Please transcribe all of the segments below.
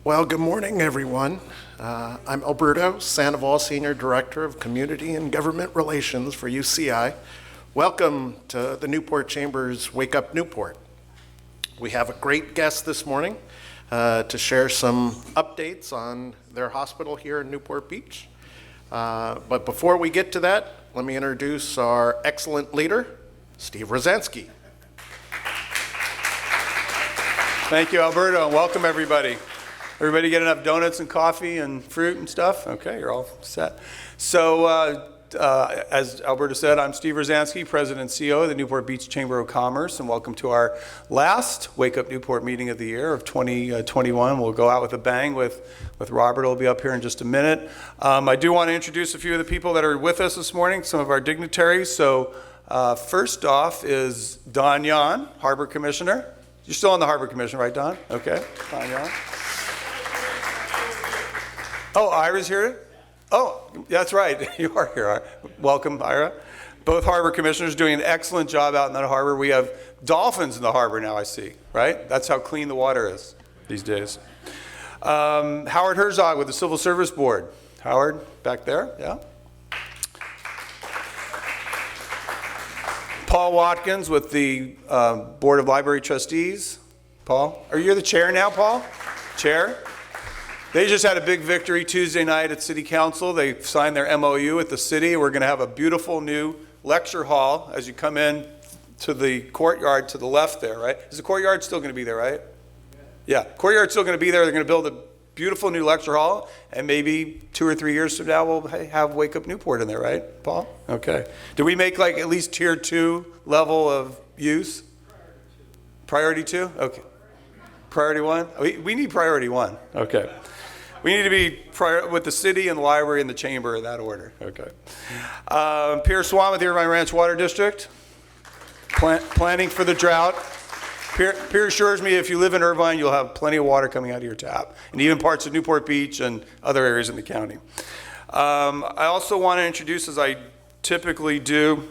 Well, good morning, everyone. I'm Alberto Sandoval, Senior Director of Community and Government Relations for UCI. Welcome to the Newport Chamber's Wake Up Newport. We have a great guest this morning to share some updates on their hospital here in Newport Beach. But before we get to that, let me introduce our excellent leader, Steve Rosansky. Thank you, Alberto, and welcome everybody. Everybody get enough donuts and coffee and fruit and stuff? Okay, you're all set. So, as Alberto said, I'm Steve Rosansky, President and C.E.O. of the Newport Beach Chamber of Commerce, and welcome to our last Wake Up Newport meeting of the year of 2021. We'll go out with a bang with Robert, who'll be up here in just a minute. I do want to introduce a few of the people that are with us this morning, some of our dignitaries. So, first off is Don Yan, Harbor Commissioner. You're still on the Harbor Commission, right, Don? Okay, Don Yan. Oh, Ira's here? Oh, that's right. You are here. Welcome, Ira. Both harbor commissioners doing an excellent job out in that harbor. We have dolphins in the harbor now, I see, right? That's how clean the water is these days. Howard Herzog with the Civil Service Board. Howard, back there, yeah. Paul Watkins with the Board of Library Trustees. Paul, are you the chair now, Paul? Chair? They just had a big victory Tuesday night at City Council. They signed their MOU at the city. We're going to have a beautiful new lecture hall as you come in to the courtyard to the left there, right? Is the courtyard still going to be there, right? Yeah, courtyard's still going to be there. They're going to build a beautiful new lecture hall, and maybe 2 or 3 years from now we'll have Wake Up Newport in there, right, Paul? Okay. Did we make like at least tier 2 level of use? Priority 2? Okay. Priority 1? We need priority 1. Okay. We need to be with the city and the library and the chamber in that order. Okay. Pierre Swan with the Irvine Ranch Water District. Planning for the drought. Pierre assures me if you live in Irvine, you'll have plenty of water coming out of your tap, and even parts of Newport Beach and other areas in the county. I also want to introduce, as I typically do,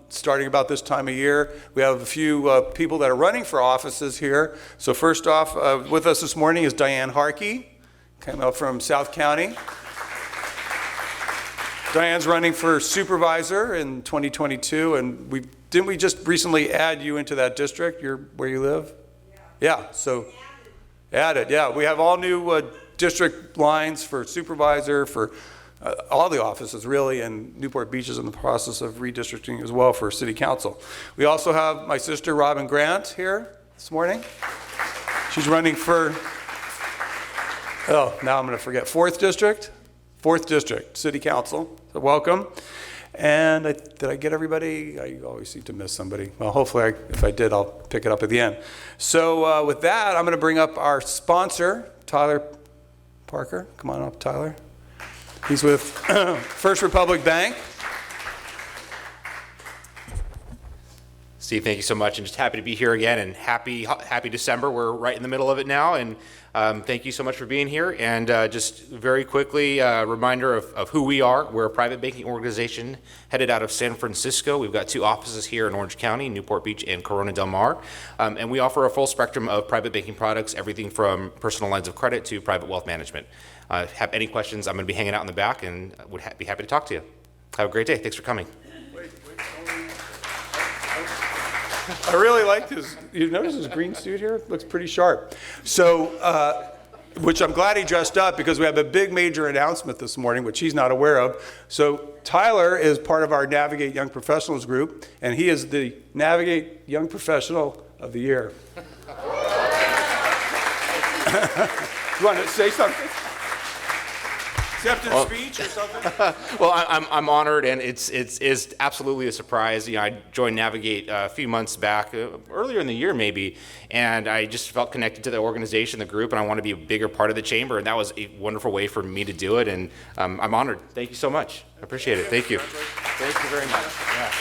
starting about this time of year, we have a few people that are running for offices here. So first off, with us this morning is Diane Harkey. Came up from South County. Diane's running for supervisor in 2022, and didn't we just recently add you into that district? Where you live? Yeah. So added. Yeah, we have all new district lines for supervisor for all the offices really, and Newport Beach is in the process of redistricting as well for City Council. We also have my sister Robin Grant here this morning. She's running for. Oh, now I'm going to forget. 4th District, City Council. So welcome. And did I get everybody? I always seem to miss somebody. Well, hopefully, if I did, I'll pick it up at the end. So with that, I'm going to bring up our sponsor, Tyler Parker. Come on up, Tyler. He's with First Republic Bank. Steve, thank you so much, and just happy to be here again, and happy December. We're right in the middle of it now, and thank you so much for being here. And just very quickly, a reminder of who we are. We're a private banking organization headed out of San Francisco. We've got 2 offices here in Orange County, Newport Beach and Corona Del Mar, and we offer a full spectrum of private banking products, everything from personal lines of credit to private wealth management. Have any questions, I'm going to be hanging out in the back and would be happy to talk to you. Have a great day. Thanks for coming. I really like this. You notice his green suit here? It looks pretty sharp. So, which I'm glad he dressed up because we have a big major announcement this morning, which he's not aware of. So Tyler is part of our Navigate Young Professionals group, and he is the Navigate Young Professional of the Year. You want to say something? Acceptance speech or something? Well, I'm honored, and it's absolutely a surprise. You know, I joined Navigate a few months back, earlier in the year maybe, and I just felt connected to the organization, the group, and I want to be a bigger part of the chamber, and that was a wonderful way for me to do it, and I'm honored. Thank you so much. I appreciate it. Thank you. Thank you very much. Yeah.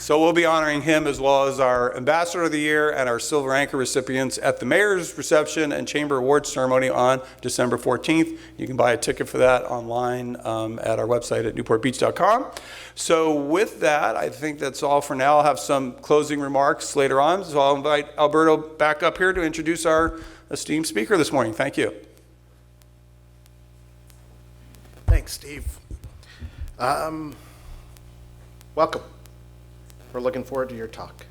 So we'll be honoring him as well as our Ambassador of the Year and our Silver Anchor recipients at the Mayor's Reception and Chamber Awards Ceremony on December 14th. You can buy a ticket for that online at our website at newportbeach.com. So with that, I think that's all for now. I'll have some closing remarks later on. So I'll invite Alberto back up here to introduce our esteemed speaker this morning. Thank you. Thanks, Steve. Welcome. We're looking forward to your talk.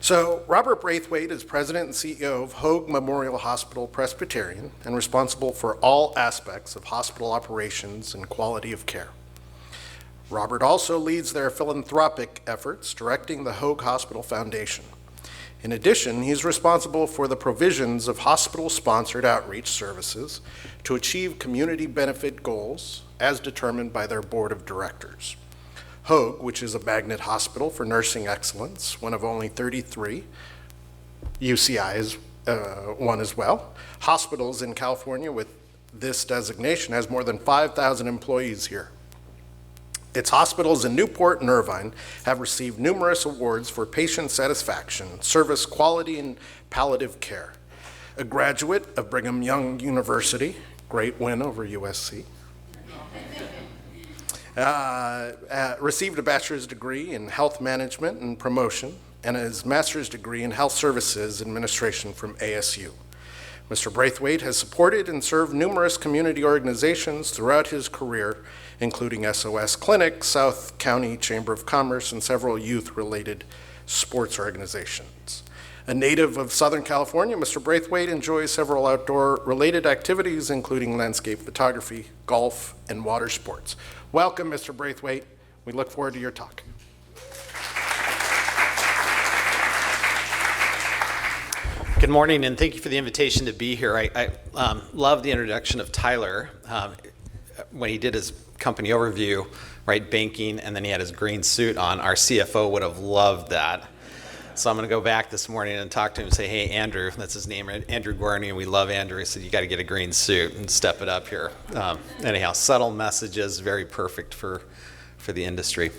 So, Robert Braithwaite is President and CEO of Hoag Memorial Hospital Presbyterian and responsible for all aspects of hospital operations and quality of care. Robert also leads their philanthropic efforts, directing the Hoag Hospital Foundation. In addition, he's responsible for the provisions of hospital-sponsored outreach services to achieve community benefit goals as determined by their board of directors. Hoag, which is a magnet hospital for nursing excellence, one of only 33, UCI is one as well, hospitals in California with this designation, has more than 5,000 employees here. Its hospitals in Newport and Irvine have received numerous awards for patient satisfaction, service quality, and palliative care. A graduate of Brigham Young University, great win over USC, received a bachelor's degree in health management and promotion and his master's degree in health services administration from ASU. Mr. Braithwaite has supported and served numerous community organizations throughout his career, including SOS Clinic, South County Chamber of Commerce, and several youth-related sports organizations. A native of Southern California, Mr. Braithwaite enjoys several outdoor-related activities, including landscape photography, golf, and water sports. Welcome, Mr. Braithwaite. We look forward to your talk. Good morning, and thank you for the invitation to be here. I love the introduction of Tyler when he did his company overview, right, banking, and then he had his green suit on. Our CFO would have loved that. So I'm going to go back this morning and talk to him and say, hey, Andrew, that's his name, Andrew Gorney, and we love Andrew. He said, you got to get a green suit and step it up here. Anyhow, subtle messages, very perfect for the industry.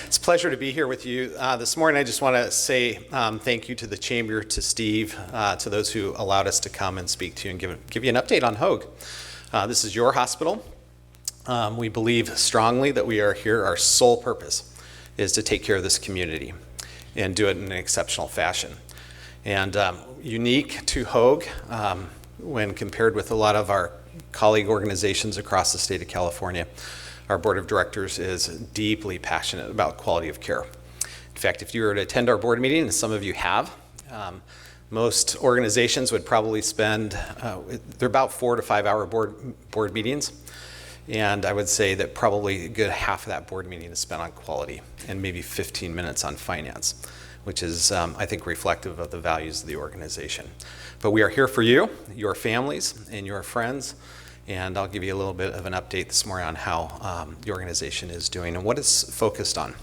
It's a pleasure to be here with you. This morning, I just want to say thank you to the Chamber, to Steve, to those who allowed us to come and speak to you and give you an update on Hoag. This is your hospital. We believe strongly that we are here, our sole purpose is to take care of this community and do it in an exceptional fashion. And unique to Hoag, when compared with a lot of our colleague organizations across the state of California, our board of directors is deeply passionate about quality of care. In fact, if you were to attend our board meeting, and some of you have, most organizations would probably spend, they're about 4 to 5 hour board meetings. And I would say that probably a good half of that board meeting is spent on quality and maybe 15 minutes on finance, which is, I think, reflective of the values of the organization. But we are here for you, your families, and your friends. And I'll give you a little bit of an update this morning on how the organization is doing and what it's focused on.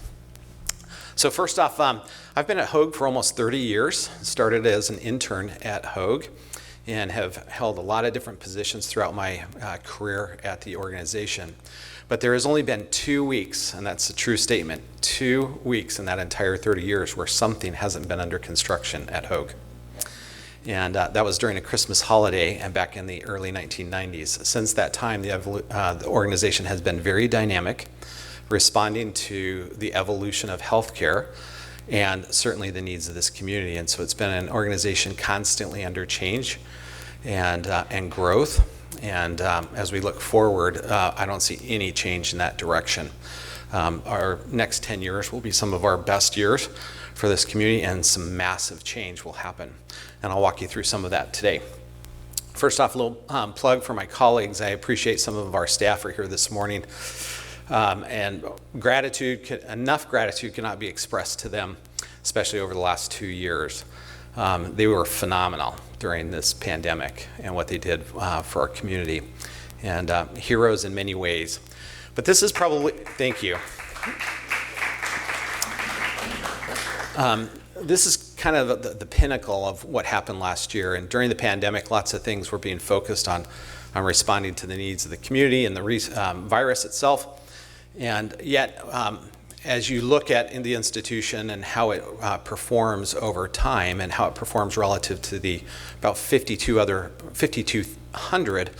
So first off, I've been at Hoag for almost 30 years, started as an intern at Hoag, and have held a lot of different positions throughout my career at the organization. But there has only been 2 weeks, and that's a true statement, 2 weeks in that entire 30 years where something hasn't been under construction at Hoag. And that was during a Christmas holiday and back in the early 1990s. Since that time, the organization has been very dynamic, responding to the evolution of healthcare and certainly the needs of this community. And so it's been an organization constantly under change and growth. And as we look forward, I don't see any change in that direction. Our next 10 years will be some of our best years for this community, and some massive change will happen. And I'll walk you through some of that today. First off, a little plug for my colleagues. I appreciate some of our staff are here this morning. And enough gratitude cannot be expressed to them, especially over the last 2 years. They were phenomenal during this pandemic and what they did for our community, and heroes in many ways. But this is probably, thank you. This is kind of the pinnacle of what happened last year. And during the pandemic, lots of things were being focused on responding to the needs of the community and the virus itself. And yet, as you look at in the institution and how it performs over time and how it performs relative to the about 5,200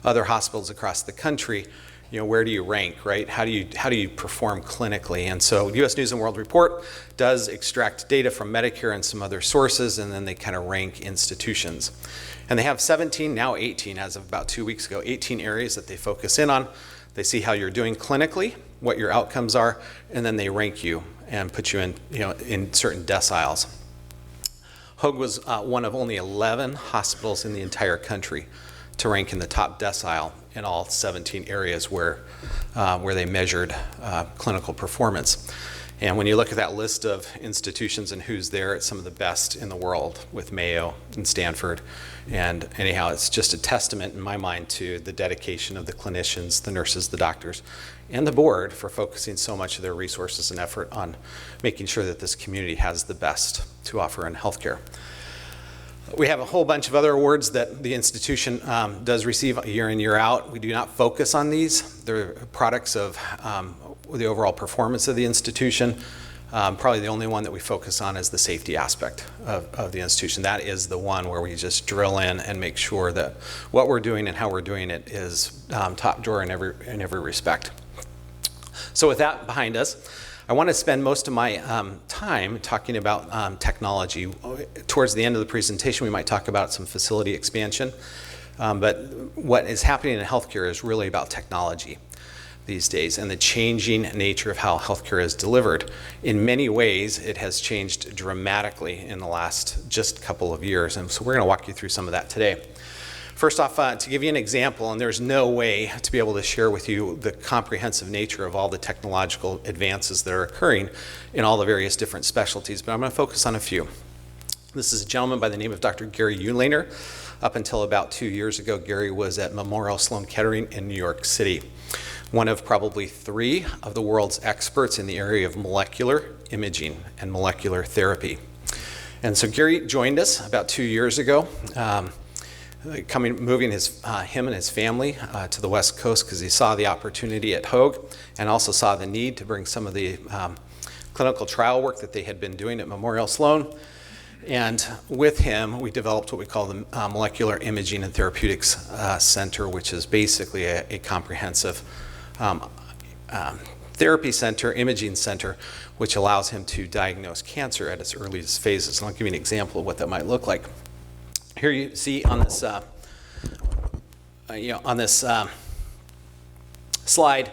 other hospitals across the country, where do you rank, right? How do you perform clinically? And so U.S. News and World Report does extract data from Medicare and some other sources, and then they kind of rank institutions. And they have 17, now 18, as of about 2 weeks ago, 18 areas that they focus in on. They see how you're doing clinically, what your outcomes are, and then they rank you and put you in, in certain deciles. Hoag was one of only 11 hospitals in the entire country to rank in the top decile in all 17 areas where they measured clinical performance. And when you look at that list of institutions and who's there, it's some of the best in the world with Mayo and Stanford. And anyhow, it's just a testament in my mind to the dedication of the clinicians, the nurses, the doctors, and the board for focusing so much of their resources and effort on making sure that this community has the best to offer in healthcare. We have a whole bunch of other awards that the institution does receive year in, year out. We do not focus on these. They're products of the overall performance of the institution. Probably the only one that we focus on is the safety aspect of the institution. That is the one where we just drill in and make sure that what we're doing and how we're doing it is top drawer in every respect. So with that behind us, I want to spend most of my time talking about technology. Towards the end of the presentation, we might talk about some facility expansion. But what is happening in healthcare is really about technology these days and the changing nature of how healthcare is delivered. In many ways, it has changed dramatically in the last just couple of years. And so we're going to walk you through some of that today. First off, to give you an example, and there's no way to be able to share with you the comprehensive nature of all the technological advances that are occurring in all the various different specialties, but I'm going to focus on a few. This is a gentleman by the name of Dr. Gary Unlaner. Up until about 2 years ago, Gary was at Memorial Sloan Kettering in New York City, one of probably 3 of the world's experts in the area of molecular imaging and molecular therapy. And so Gary joined us about 2 years ago. Moving him and his family to the West Coast because he saw the opportunity at Hoag and also saw the need to bring some of the clinical trial work that they had been doing at Memorial Sloan. And with him, we developed what we call the Molecular Imaging and Therapeutics Center, which is basically a comprehensive therapy center, imaging center, which allows him to diagnose cancer at its earliest phases. And I'll give you an example of what that might look like. Here you see on this, slide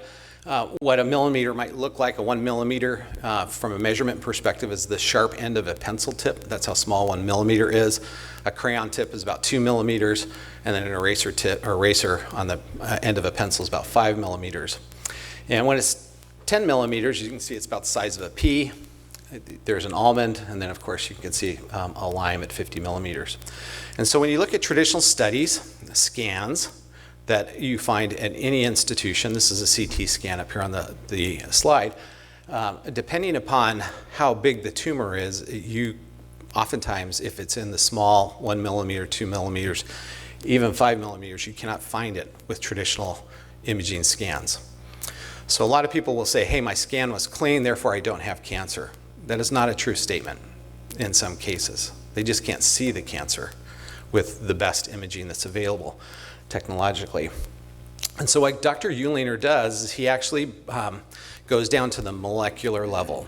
what a millimeter might look like. A 1 millimeter from a measurement perspective is the sharp end of a pencil tip. That's how small 1 millimeter is. A crayon tip is about 2 millimeters, and then an eraser tip or eraser on the end of a pencil is about 5 millimeters. And when it's 10 millimeters, you can see it's about the size of a pea. There's an almond, and then of course you can see a lime at 50 millimeters. And so when you look at traditional studies, scans that you find at any institution, this is a CT scan up here on the slide, depending upon how big the tumor is, you oftentimes, if it's in the small 1 millimeter, 2 millimeters, even 5 millimeters, you cannot find it with traditional imaging scans. So a lot of people will say, hey, my scan was clean, therefore I don't have cancer. That is not a true statement in some cases. They just can't see the cancer with the best imaging that's available technologically. And so what Dr. Unlaner does is he actually goes down to the molecular level.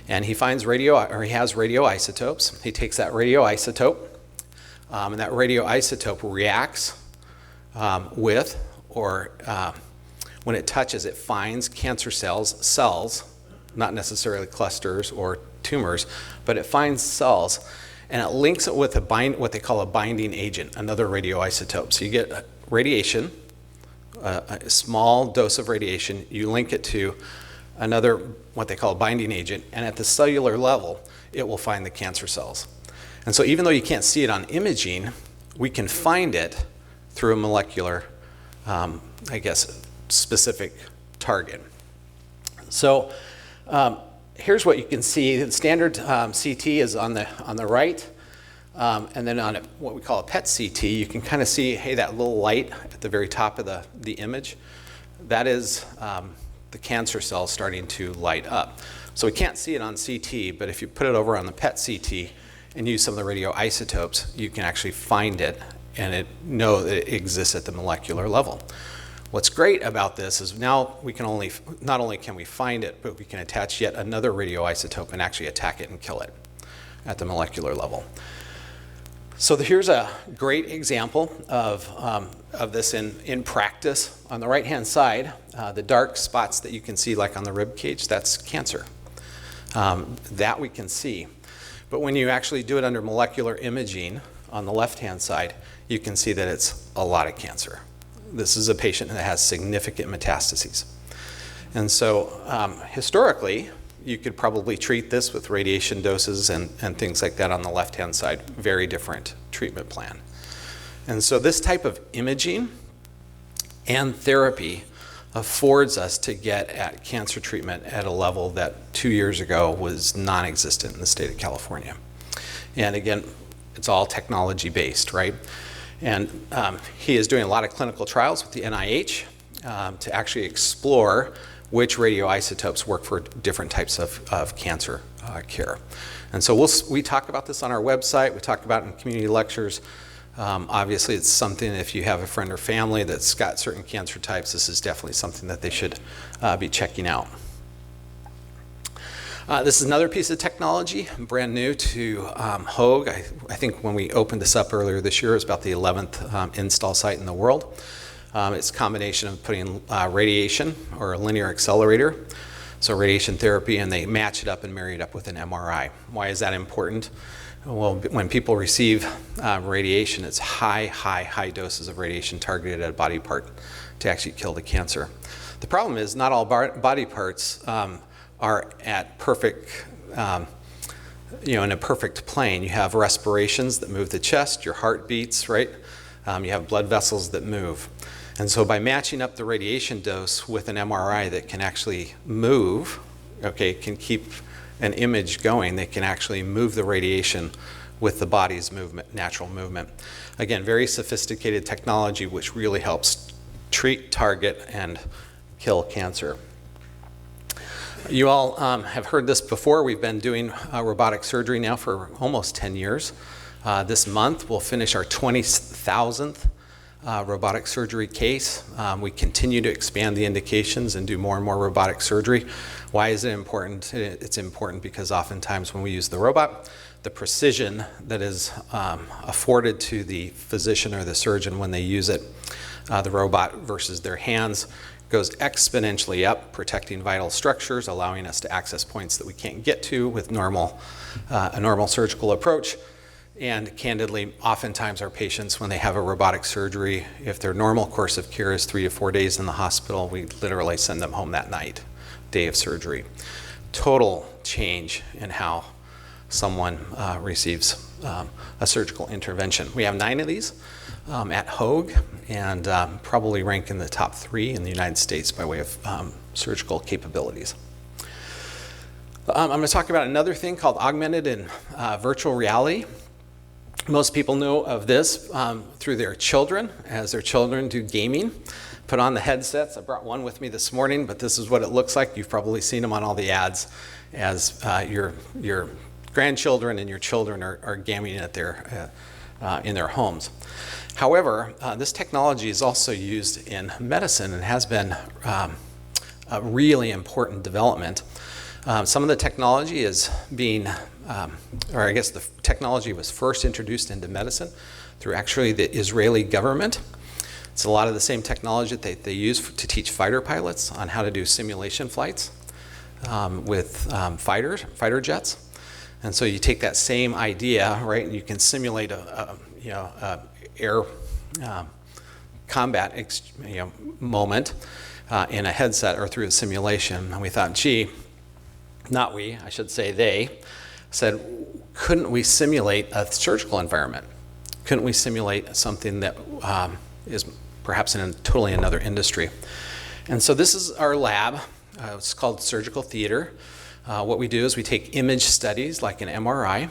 And he finds he has radioisotopes. He takes that radioisotope, and that radioisotope reacts with, or when it touches, it finds cancer cells, not necessarily clusters or tumors, but it finds cells, and it links it with what they call a binding agent, another radioisotope. So you get radiation, a small dose of radiation, you link it to another, what they call a binding agent, and at the cellular level, it will find the cancer cells. And so even though you can't see it on imaging, we can find it through a molecular, specific target. So here's what you can see. The standard CT is on the right, and then on what we call a PET CT, you can kind of see, hey, that little light at the very top of the image, that is the cancer cells starting to light up. So we can't see it on CT, but if you put it over on the PET CT and use some of the radioisotopes, you can actually find it and know that it exists at the molecular level. What's great about this is now we can not only can we find it, but we can attach yet another radioisotope and actually attack it and kill it at the molecular level. So here's a great example of this in practice. On the right-hand side, the dark spots that you can see like on the rib cage, that's cancer. That we can see. But when you actually do it under molecular imaging on the left-hand side, you can see that it's a lot of cancer. This is a patient that has significant metastases. And so historically, you could probably treat this with radiation doses and things like that on the left-hand side. Very different treatment plan. And so this type of imaging and therapy affords us to get at cancer treatment at a level that 2 years ago was non-existent in the state of California. And again, it's all technology-based, right? And he is doing a lot of clinical trials with the NIH to actually explore which radioisotopes work for different types of cancer care. And so we talk about this on our website, we talk about it in community lectures. Obviously, it's something, if you have a friend or family that's got certain cancer types, this is definitely something that they should be checking out. This is another piece of technology, brand new to Hoag. I think when we opened this up earlier this year, it was about the 11th install site in the world. It's a combination of putting radiation or a linear accelerator, so radiation therapy, and they match it up and marry it up with an MRI. Why is that important? Well, when people receive radiation, it's high doses of radiation targeted at a body part to actually kill the cancer. The problem is not all body parts are at perfect, in a perfect plane. You have respirations that move the chest, your heart beats, right? You have blood vessels that move. And so by matching up the radiation dose with an MRI that can actually move, can keep an image going, they can actually move the radiation with the body's movement, natural movement. Again, very sophisticated technology which really helps treat, target, and kill cancer. You all have heard this before. We've been doing robotic surgery now for almost 10 years. This month we'll finish our 20,000th robotic surgery case. We continue to expand the indications and do more and more robotic surgery. Why is it important? It's important because oftentimes when we use the robot, the precision that is afforded to the physician or the surgeon when they use it, the robot versus their hands, goes exponentially up, protecting vital structures, allowing us to access points that we can't get to with a normal surgical approach. And candidly, oftentimes our patients, when they have a robotic surgery, if their normal course of care is 3 to 4 days in the hospital, we literally send them home that night, day of surgery. Total change in how someone receives a surgical intervention. We have 9 of these at Hoag, and probably rank in the top 3 in the United States by way of surgical capabilities. I'm going to talk about another thing called augmented and virtual reality. Most people know of this through their children, as their children do gaming. Put on the headsets. I brought one with me this morning, but this is what it looks like. You've probably seen them on all the ads as your grandchildren and your children are gaming at in their homes. However, this technology is also used in medicine and has been a really important development. Some of the technology is being, the technology was first introduced into medicine through actually the Israeli government. It's a lot of the same technology that they use to teach fighter pilots on how to do simulation flights with fighter jets. And so you take that same idea, right, and you can simulate a air combat moment in a headset or through a simulation. And we thought, I should say they said, couldn't we simulate a surgical environment? Couldn't we simulate something that is perhaps in a totally another industry? And so this is our lab. It's called surgical theater. What we do is we take image studies like an MRI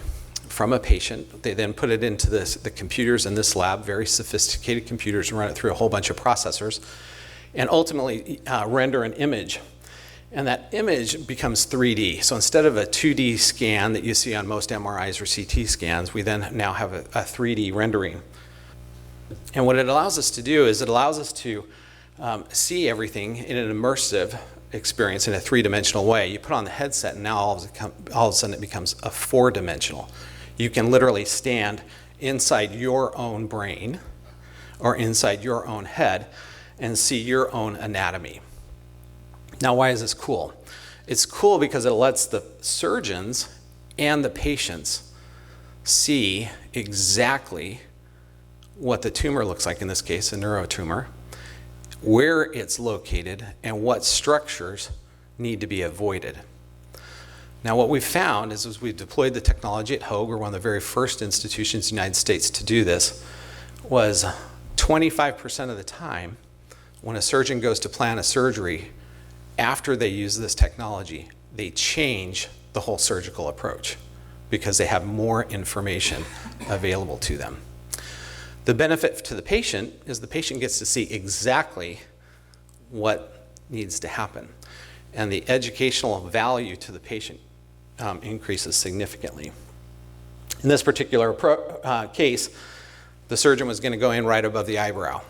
from a patient. They then put it into the computers in this lab, very sophisticated computers, and run it through a whole bunch of processors, and ultimately render an image. And that image becomes 3D. So instead of a 2D scan that you see on most MRIs or CT scans, we then now have a 3D rendering. And what it allows us to do is it allows us to see everything in an immersive experience in a three-dimensional way. You put on the headset and now all of a sudden it becomes a four-dimensional. You can literally stand inside your own brain or inside your own head and see your own anatomy. Now, why is this cool? It's cool because it lets the surgeons and the patients see exactly what the tumor looks like, in this case, a neurotumor, where it's located, and what structures need to be avoided. Now, what we've found is as we deployed the technology at Hoag, we're one of the very first institutions in the United States to do this, was 25% of the time when a surgeon goes to plan a surgery, after they use this technology, they change the whole surgical approach because they have more information available to them. The benefit to the patient is the patient gets to see exactly what needs to happen. And the educational value to the patient increases significantly. In this particular case, the surgeon was going to go in right above the eyebrow.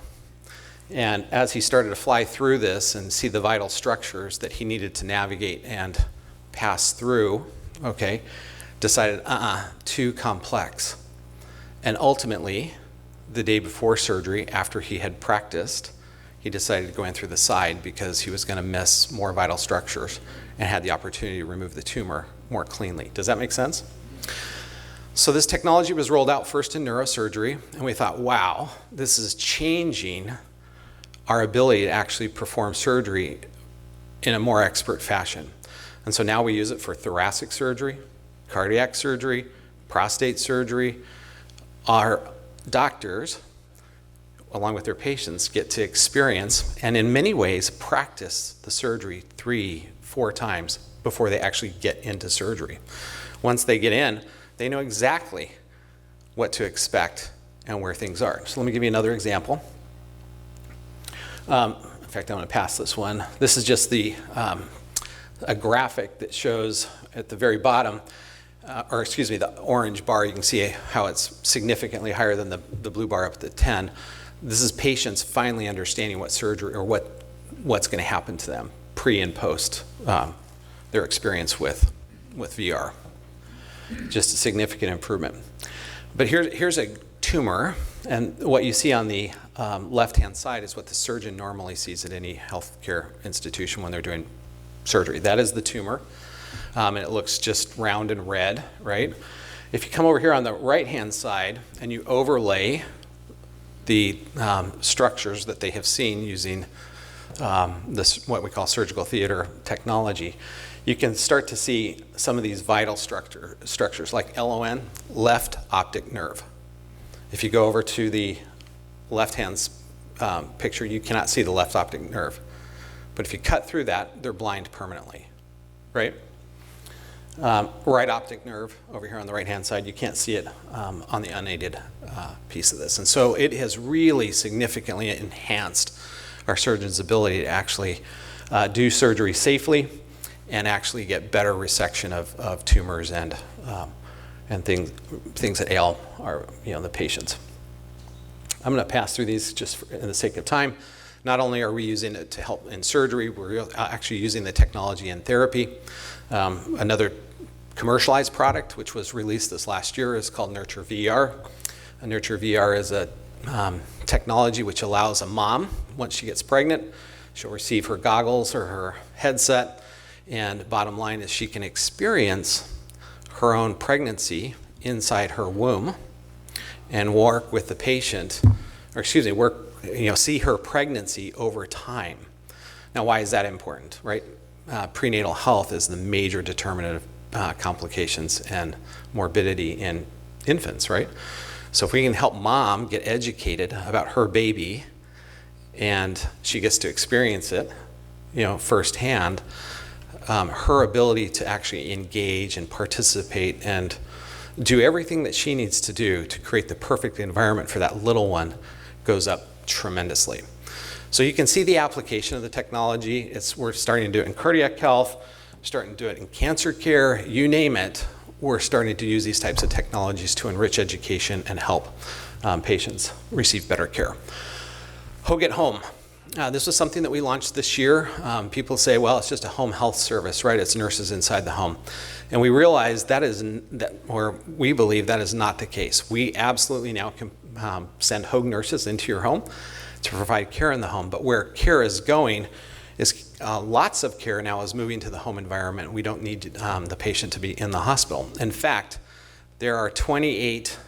And as he started to fly through this and see the vital structures that he needed to navigate and pass through, decided, too complex. And ultimately, the day before surgery, after he had practiced, he decided to go in through the side because he was going to miss more vital structures and had the opportunity to remove the tumor more cleanly. Does that make sense? So this technology was rolled out first in neurosurgery, and we thought, wow, this is changing our ability to actually perform surgery in a more expert fashion. And so now we use it for thoracic surgery, cardiac surgery, prostate surgery. Our doctors, along with their patients, get to experience and in many ways practice the surgery 3-4 times before they actually get into surgery. Once they get in, they know exactly what to expect and where things are. So let me give you another example. In fact, I'm going to pass this one. This is just a graphic that shows at the very bottom, the orange bar. You can see how it's significantly higher than the blue bar up at the 10. This is patients finally understanding what surgery or what's going to happen to them pre and post their experience with VR. Just a significant improvement. But here's a tumor, and what you see on the left-hand side is what the surgeon normally sees at any healthcare institution when they're doing surgery. That is the tumor, and it looks just round and red, right? If you come over here on the right-hand side and you overlay the structures that they have seen using this, what we call surgical theater technology, you can start to see some of these vital structures like LON, left optic nerve. If you go over to the left-hand picture, you cannot see the left optic nerve. But if you cut through that, they're blind permanently, right? Right optic nerve over here on the right-hand side, you can't see it on the unaided piece of this. And so it has really significantly enhanced our surgeons' ability to actually do surgery safely and actually get better resection of tumors and things that ail the patients. I'm going to pass through these just for the sake of time. Not only are we using it to help in surgery, we're actually using the technology in therapy. Another commercialized product, which was released this last year, is called Nurture VR. Nurture VR is a technology which allows a mom, once she gets pregnant, she'll receive her goggles or her headset, and bottom line is she can experience her own pregnancy inside her womb and work with the patient, see her pregnancy over time. Now, why is that important, right? Prenatal health is the major determinant of complications and morbidity in infants, right? So if we can help mom get educated about her baby and she gets to experience it, firsthand, her ability to actually engage and participate and do everything that she needs to do to create the perfect environment for that little one goes up tremendously. So you can see the application of the technology. We're starting to do it in cardiac health, starting to do it in cancer care, you name it. We're starting to use these types of technologies to enrich education and help patients receive better care. Hoag at Home. This was something that we launched this year. People say, well, it's just a home health service, right? It's nurses inside the home. And we realize we believe that is not the case. We absolutely now can send Hoag nurses into your home to provide care in the home. But where care is going is lots of care now is moving to the home environment. We don't need the patient to be in the hospital. In fact, there are 28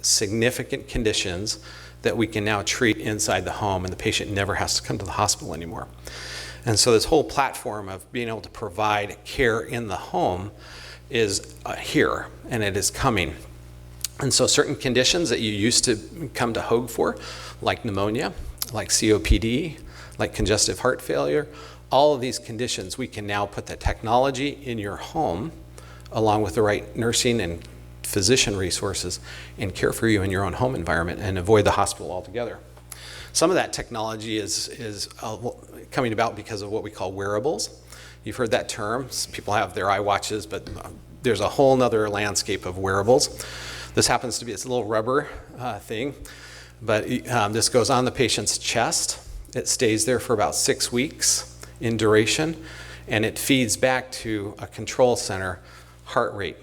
significant conditions that we can now treat inside the home, and the patient never has to come to the hospital anymore. And so this whole platform of being able to provide care in the home is here, and it is coming. And so certain conditions that you used to come to Hoag for, like pneumonia, like COPD, like congestive heart failure, all of these conditions, we can now put the technology in your home along with the right nursing and physician resources and care for you in your own home environment and avoid the hospital altogether. Some of that technology is coming about because of what we call wearables. You've heard that term. People have their iWatches, but there's a whole nother landscape of wearables. This happens to be this little rubber thing, but this goes on the patient's chest. It stays there for about 6 weeks in duration, and it feeds back to a control center: heart rate,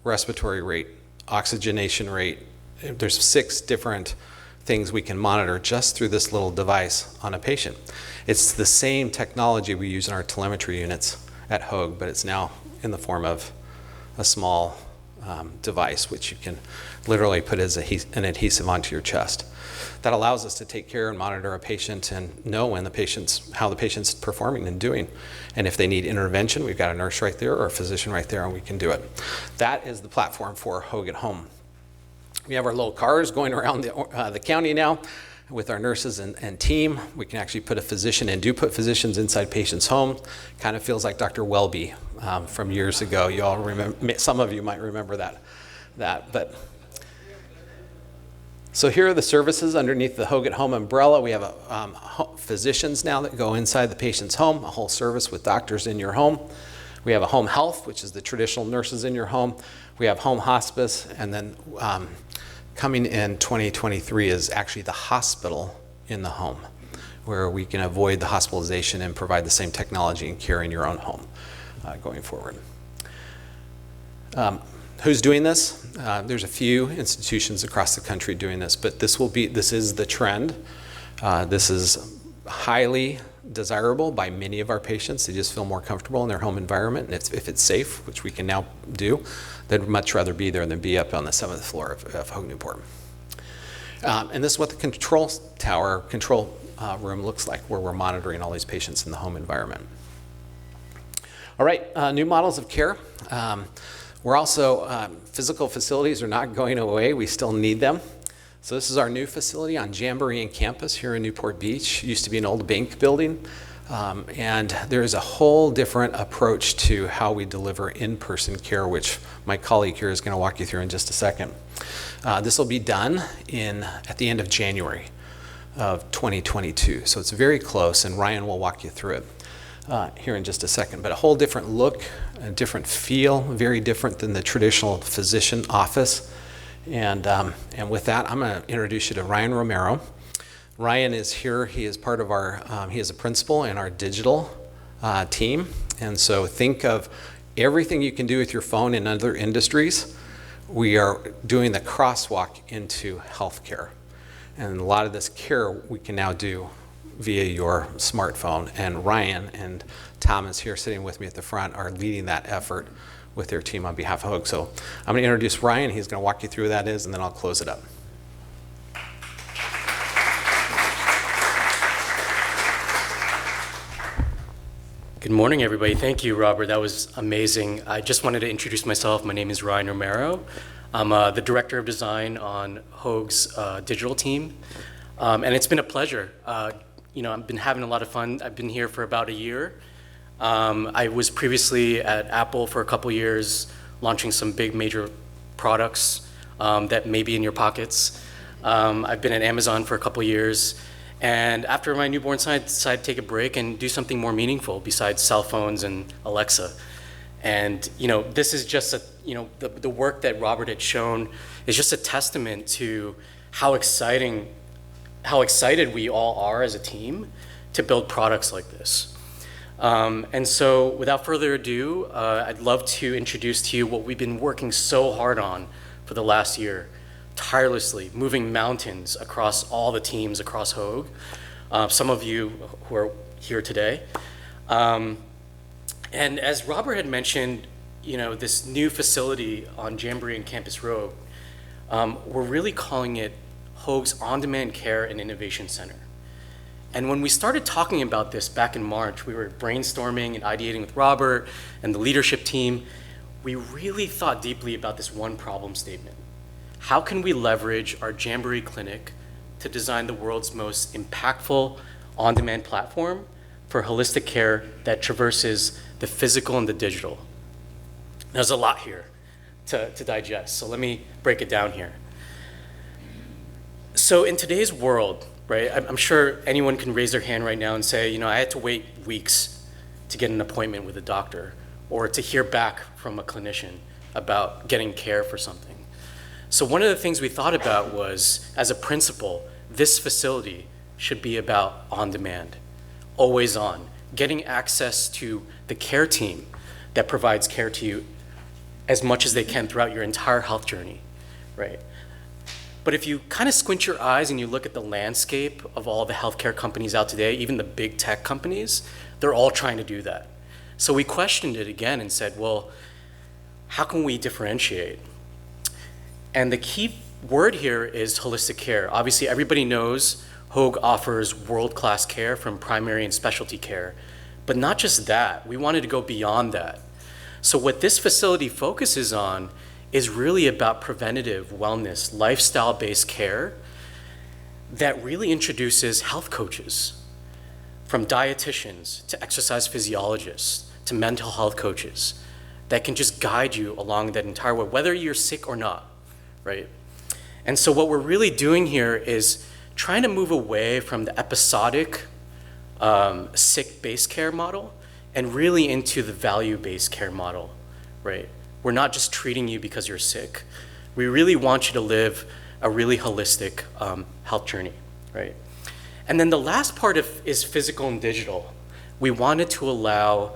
respiratory rate, oxygenation rate. There's 6 different things we can monitor just through this little device on a patient. It's the same technology we use in our telemetry units at Hoag, but it's now in the form of a small device which you can literally put as an adhesive onto your chest. That allows us to take care and monitor a patient and know how the patient's performing and doing. And if they need intervention, we've got a nurse right there or a physician right there, and we can do it. That is the platform for Hoag at Home. We have our little cars going around the county now with our nurses and team. We can actually put a physician and do put physicians inside patients' homes. Kind of feels like Dr. Welby from years ago. You all remember, some of you might remember that. But so here are the services underneath the Hoag at Home umbrella. We have physicians now that go inside the patient's home, a whole service with doctors in your home. We have a home health, which is the traditional nurses in your home. We have home hospice, and then coming in 2023 is actually the hospital in the home, where we can avoid the hospitalization and provide the same technology and care in your own home going forward. Who's doing this? There's a few institutions across the country doing this, but this is the trend. This is highly desirable by many of our patients. They just feel more comfortable in their home environment, and if it's safe, which we can now do, they'd much rather be there than be up on the 7th floor of Hoag Newport. And this is what the control room looks like, where we're monitoring all these patients in the home environment. All right, new models of care. We're also, physical facilities are not going away. We still need them. So this is our new facility on Jamboree campus here in Newport Beach. It used to be an old bank building. And there's a whole different approach to how we deliver in-person care, which my colleague here is going to walk you through in just a second. This will be done at the end of January of 2022. So it's very close, and Ryan will walk you through it here in just a second. But a whole different look, a different feel, very different than the traditional physician office. And with that, I'm going to introduce you to Ryan Romero. Ryan is here. He is part of he is a principal in our digital team. And so think of everything you can do with your phone in other industries. We are doing the crosswalk into healthcare. And a lot of this care we can now do via your smartphone. And Ryan and Thomas here sitting with me at the front are leading that effort with their team on behalf of Hoag. So I'm going to introduce Ryan. He's going to walk you through what that is, and then I'll close it up. Good morning, everybody. Thank you, Robert. That was amazing. I just wanted to introduce myself. My name is Ryan Romero. I'm the Director of Design on Hoag's digital team. And it's been a pleasure. I've been having a lot of fun. I've been here for about a year. I was previously at Apple for a couple years, launching some big major products that may be in your pockets. I've been at Amazon for a couple years. And after my newborn son, I decided to take a break and do something more meaningful besides cell phones and Alexa. And this is just the work that Robert had shown is just a testament to how excited we all are as a team to build products like this. And so without further ado, I'd love to introduce to you what we've been working so hard on for the last year, tirelessly moving mountains across all the teams across Hoag, some of you who are here today. And as Robert had mentioned, this new facility on Jamboree and Campus Road, we're really calling it Hoag's On-Demand Care and Innovation Center. And when we started talking about this back in March, we were brainstorming and ideating with Robert and the leadership team. We really thought deeply about this one problem statement. How can we leverage our Jamboree clinic to design the world's most impactful on-demand platform for holistic care that traverses the physical and the digital? There's a lot here to digest, so let me break it down here. So in today's world, right, I'm sure anyone can raise their hand right now and say, I had to wait weeks to get an appointment with a doctor or to hear back from a clinician about getting care for something. So one of the things we thought about was, as a principle, this facility should be about on-demand, always on, getting access to the care team that provides care to you as much as they can throughout your entire health journey, right? But if you kind of squint your eyes and you look at the landscape of all the healthcare companies out today, even the big tech companies, they're all trying to do that. So we questioned it again and said, well, how can we differentiate? And the key word here is holistic care. Obviously, everybody knows Hoag offers world-class care from primary and specialty care. But not just that, we wanted to go beyond that. So what this facility focuses on is really about preventative wellness, lifestyle-based care that really introduces health coaches, from dietitians to exercise physiologists to mental health coaches that can just guide you along that entire way, whether you're sick or not, right? And so what we're really doing here is trying to move away from the episodic sick-based care model and really into the value-based care model, right? We're not just treating you because you're sick. We really want you to live a really holistic health journey, right? And then the last part is physical and digital. We wanted to allow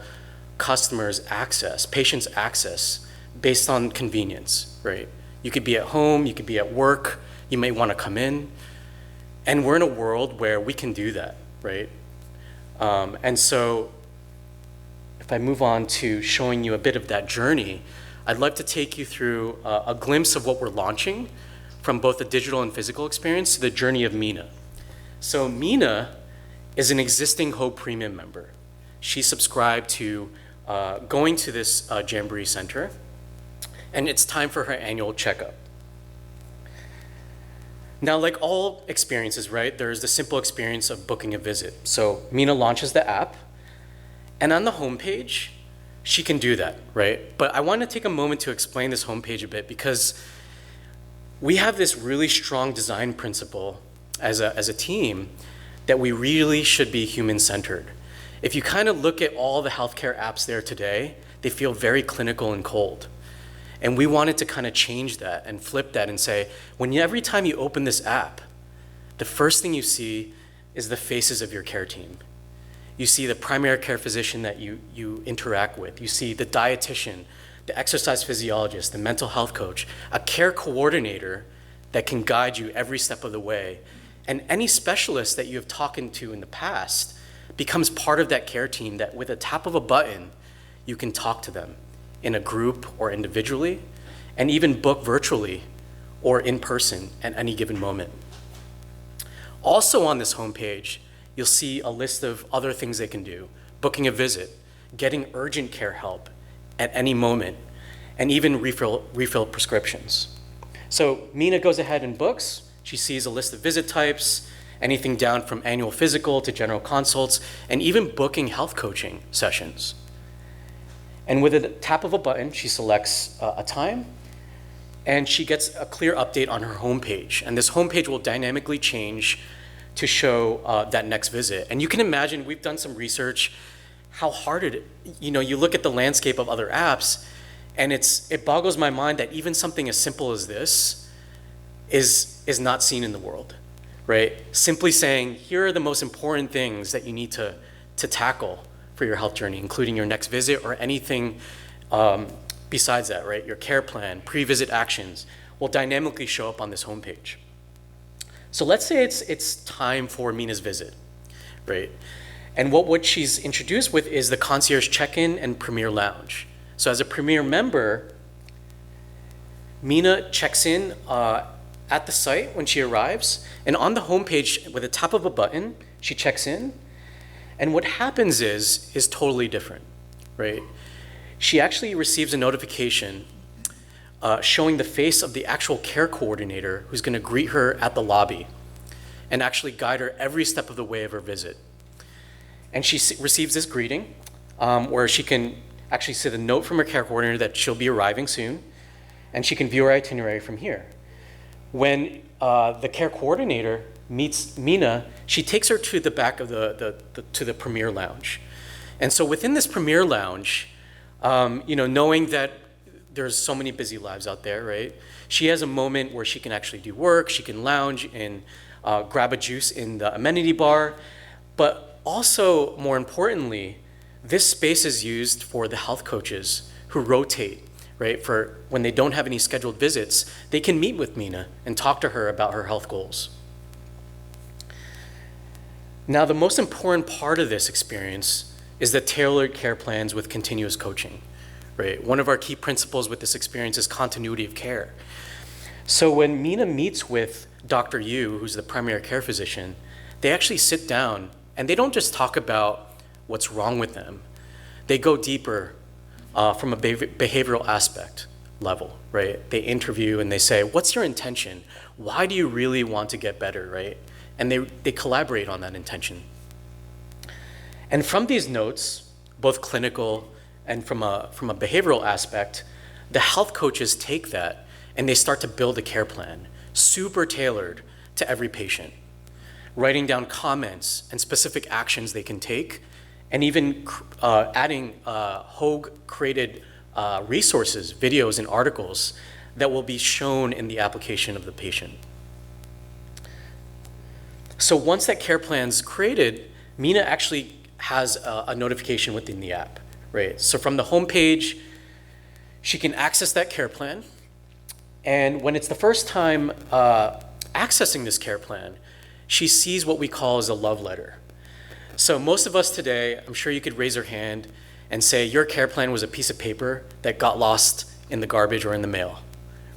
customers access, patients access, based on convenience, right? You could be at home, you could be at work, you may want to come in, and we're in a world where we can do that, right? And so if I move on to showing you a bit of that journey, I'd like to take you through a glimpse of what we're launching from both the digital and physical experience to the journey of Mina. So Mina is an existing Hoag Premium member. She subscribed to going to this Jamboree Center, and it's time for her annual checkup. Now, like all experiences, right, there's the simple experience of booking a visit. So Mina launches the app, and on the homepage, she can do that, right? But I want to take a moment to explain this homepage a bit because we have this really strong design principle as a team that we really should be human-centered. If you kind of look at all the healthcare apps there today, they feel very clinical and cold. And we wanted to kind of change that and flip that and say, every time you open this app, the first thing you see is the faces of your care team. You see the primary care physician that you interact with. You see the dietitian, the exercise physiologist, the mental health coach, a care coordinator that can guide you every step of the way. And any specialist that you have talked to in the past becomes part of that care team that with a tap of a button, you can talk to them in a group or individually, and even book virtually or in person at any given moment. Also on this homepage, you'll see a list of other things they can do: booking a visit, getting urgent care help at any moment, and even refill prescriptions. So Mina goes ahead and books. She sees a list of visit types, anything down from annual physical to general consults, and even booking health coaching sessions. And with a tap of a button, she selects a time, and she gets a clear update on her homepage. And this homepage will dynamically change to show that next visit. And you can imagine, we've done some research, how hard you look at the landscape of other apps, and it boggles my mind that even something as simple as this is not seen in the world, right? Simply saying, here are the most important things that you need to tackle for your health journey, including your next visit or anything besides that, right? Your care plan, pre-visit actions will dynamically show up on this homepage. So let's say it's time for Mina's visit, right? And what she's introduced with is the Concierge check-in and Premier Lounge. So as a Premier member, Mina checks in at the site when she arrives, and on the homepage, with the tap of a button, she checks in, and what happens is totally different, right? She actually receives a notification showing the face of the actual care coordinator who's going to greet her at the lobby and actually guide her every step of the way of her visit. And she receives this greeting where she can actually see the note from her care coordinator that she'll be arriving soon, and she can view her itinerary from here. When the care coordinator meets Mina, she takes her to the back of to the Premier Lounge. And so within this Premier Lounge, knowing that there's so many busy lives out there, right? She has a moment where she can actually do work, she can lounge and grab a juice in the amenity bar, but also, more importantly, this space is used for the health coaches who rotate, right? For when they don't have any scheduled visits, they can meet with Mina and talk to her about her health goals. Now, the most important part of this experience is the tailored care plans with continuous coaching, right? One of our key principles with this experience is continuity of care. So when Mina meets with Dr. Yu, who's the primary care physician, they actually sit down and they don't just talk about what's wrong with them. They go deeper from a behavioral aspect level, right? They interview and they say, what's your intention? Why do you really want to get better, right? And they collaborate on that intention. And from these notes, both clinical and from a behavioral aspect, the health coaches take that and they start to build a care plan, super tailored to every patient, writing down comments and specific actions they can take, and even adding Hoag created resources, videos, and articles that will be shown in the application of the patient. So once that care plan's created, Mina actually has a notification within the app, right? So from the homepage, she can access that care plan. And when it's the first time accessing this care plan, she sees what we call as a love letter. So most of us today, I'm sure you could raise your hand and say your care plan was a piece of paper that got lost in the garbage or in the mail,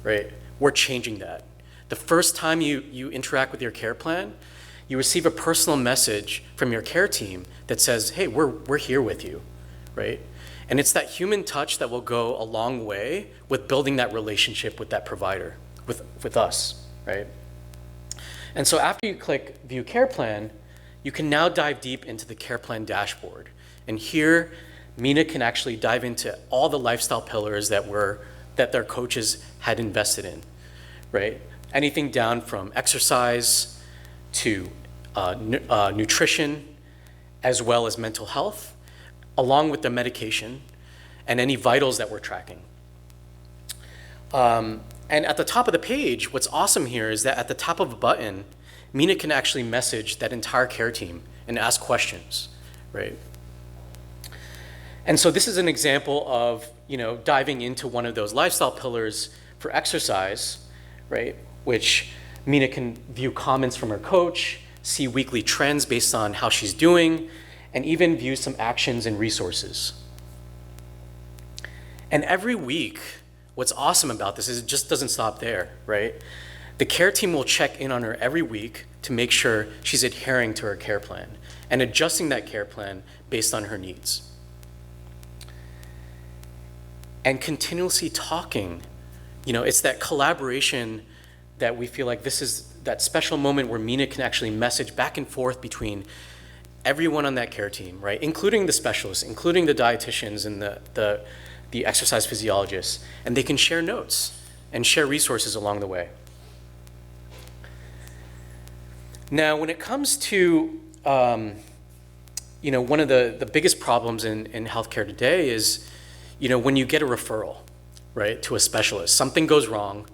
right? We're changing that. The first time you interact with your care plan, you receive a personal message from your care team that says, hey, we're here with you, right? And it's that human touch that will go a long way with building that relationship with that provider, with us, right? And so after you click View Care Plan, you can now dive deep into the care plan dashboard. And here, Mina can actually dive into all the lifestyle pillars that their coaches had invested in, right? Anything down from exercise to nutrition, as well as mental health, along with the medication and any vitals that we're tracking. And at the top of the page, what's awesome here is that at the top of a button, Mina can actually message that entire care team and ask questions, right? And so this is an example of, diving into one of those lifestyle pillars for exercise, right? Which Mina can view comments from her coach, see weekly trends based on how she's doing, and even view some actions and resources. And every week, what's awesome about this is it just doesn't stop there, right? The care team will check in on her every week to make sure she's adhering to her care plan and adjusting that care plan based on her needs. And continuously talking, it's that collaboration that we feel like this is that special moment where Mina can actually message back and forth between everyone on that care team, right? Including the specialists, including the dietitians and the exercise physiologists, and they can share notes and share resources along the way. Now, when it comes to, one of the biggest problems in healthcare today is, when you get a referral, right, to a specialist, something goes wrong,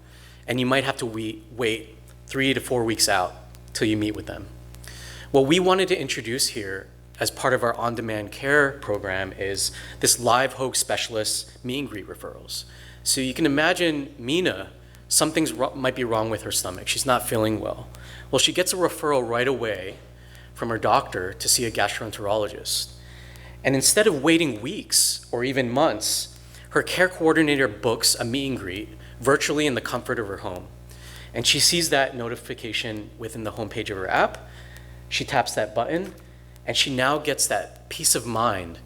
and you might have to wait 3 to 4 weeks out till you meet with them. What we wanted to introduce here as part of our on-demand care program is this live Hoag specialist meet and greet referrals. So you can imagine Mina, might be wrong with her stomach. She's not feeling well. Well, she gets a referral right away from her doctor to see a gastroenterologist. And instead of waiting weeks or even months, her care coordinator books a meet and greet virtually in the comfort of her home. And she sees that notification within the homepage of her app. She taps that button, and she now gets that peace of mind